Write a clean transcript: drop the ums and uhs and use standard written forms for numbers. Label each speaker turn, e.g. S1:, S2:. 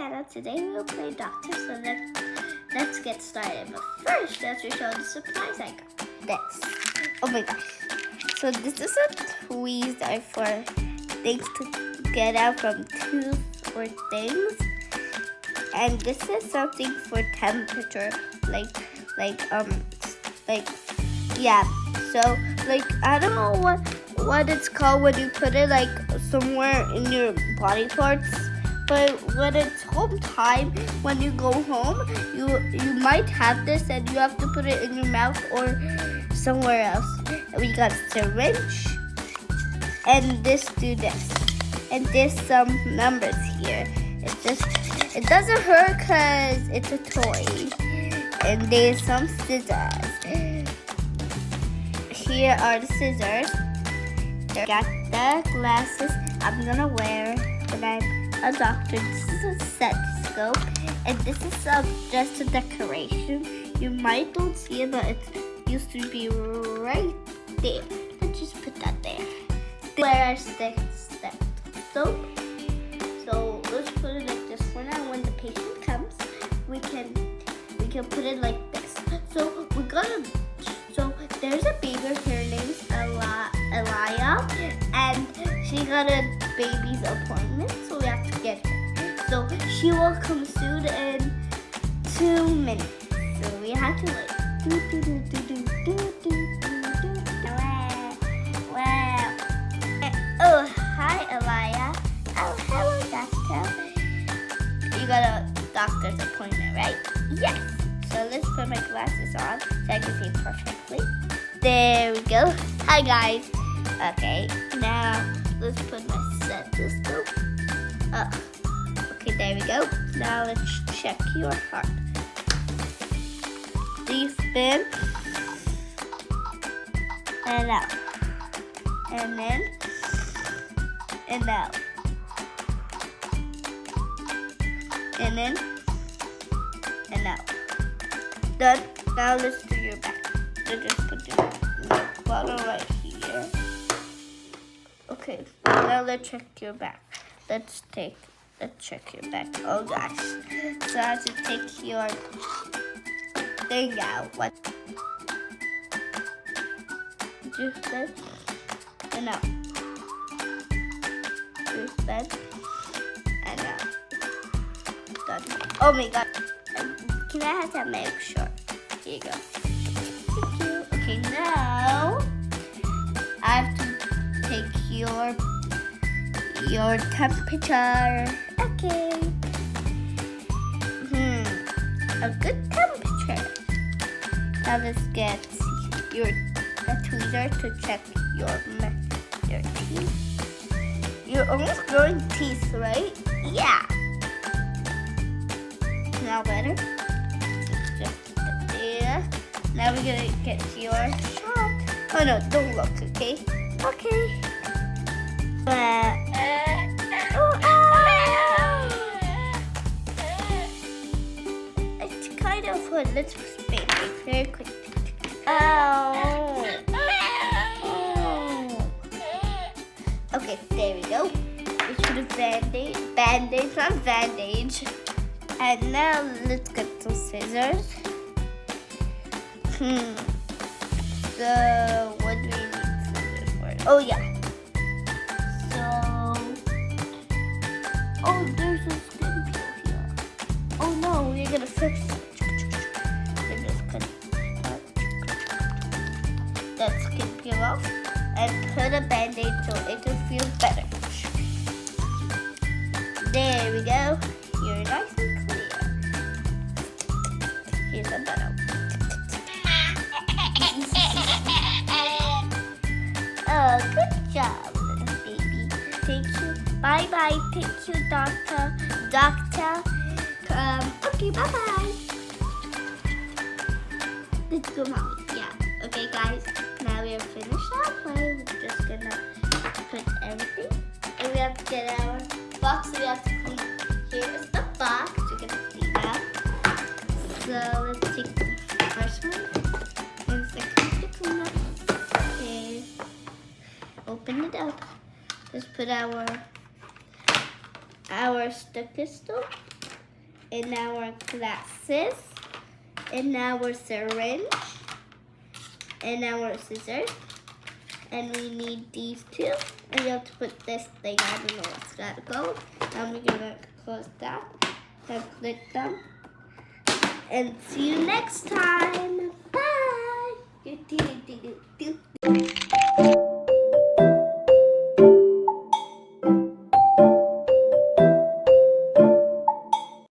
S1: channel. Today we'll play Doctor, so let's get started. But first, let's show the supplies I got. This. Oh my gosh. So this is a tweezer for things to get out from tooth or things. And this is something for temperature, yeah. So I don't know what it's called when you put it like somewhere in your body parts. But when it's home time, when you go home, you might have this and you have to put it in your mouth or somewhere else. We got a syringe, and this do this, and there's some numbers here. It doesn't hurt because it's a toy, and there's some scissors. Here are the scissors. I got the glasses I'm gonna wear when I'm a doctor. This is a stethoscope, and this is just a decoration. You might don't see it, but it used to be right there. Let's just put that there. Where our stethoscope. So let's put it like this for now. When the patient comes, we can put it like this. So So there's a baby. Her name's Elia, and she got a baby's appointment, so we have to get her. So she will come soon in 2 minutes. So we have to wait. Wow. Oh, hi, Elia. Oh, hello, doctor. You got a doctor's appointment, right? Yes. So let's put my glasses on so I can see perfectly. There we go. Hi, guys. Okay, now let's put my stethoscope. Okay, there we go. Now let's check your heart. Deep in and out, and in and out, and in and out. Done. Now let's do your back. So just put the bottle right here. Okay, now let's check your back. Let's check your back. Oh gosh. So I have to take your thing out. What? Just that and out. Just that and out. Done. Oh my god. Can I have that make sure? Here you go. Thank you. Okay, now I have to take your temperature. Okay. A good temperature. Now let's get a tweezer to check your teeth. You're almost growing teeth, right? Yeah. Now better. Just there. Now we're gonna get your shot. Oh no, don't look, okay? Okay. It's kind of hard. Let's spin it very quick. Oh. Okay, there we go. We should have bandage, not bandage. And now let's get some scissors. So what do we need scissors for? Oh yeah. Oh, there's a skin peel here. Oh no, we're gonna fix it. We're just gonna cut that skin peel off and put a band-aid so it will feel better. There we go. You're nice and clear. Here's a bottle. Oh, good job, little baby. Thank you. Bye-bye. Thank you, doctor. Okay, bye-bye. Let's go, mommy. Yeah. Okay, guys. Now we are finished our play. We're just gonna put everything. And we have to get our box. So we have to clean. Here is the box. We're gonna clean that. So let's take the first one. And second to clean up. Okay. Open it up. Let's put our stethoscope and our glasses, and our syringe, and our scissors. And we need these two. And we have to put this thing, I don't know what's that called. And we're gonna close that and click them. And see you next time. Bye.